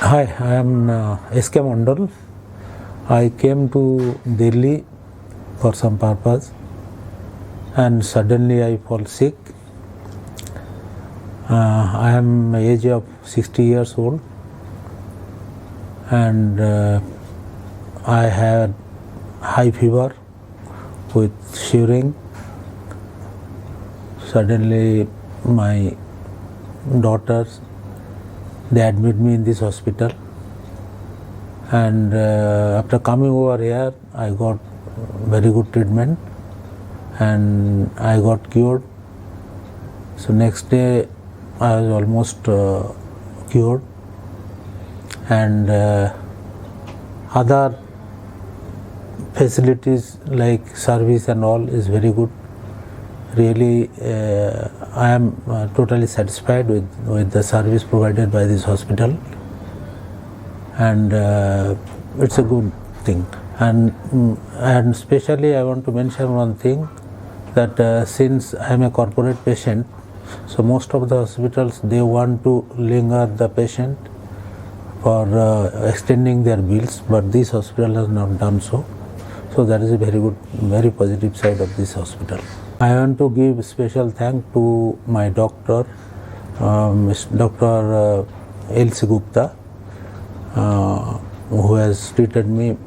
Hi, I am S.K. Mandal. I came to Delhi for some purpose and suddenly I fall sick. I am age of 60 years old and I had high fever with shivering. Suddenly my daughters, they admit me in this hospital, and after coming over here I got very good treatment and I got cured. So next day I was almost cured, and other facilities like service and all is very good. Really, I am totally satisfied with the service provided by this hospital, and it's a good thing. And especially I want to mention one thing, that since I am a corporate patient, so most of the hospitals, they want to linger the patient for extending their bills, but this hospital has not done so. So that is a very good, very positive side of this hospital. I want to give special thanks to my doctor, Dr. L.C. Gupta, who has treated me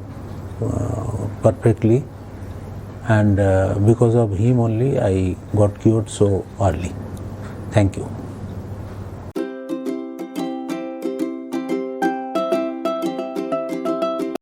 perfectly, and because of him only I got cured so early. Thank you.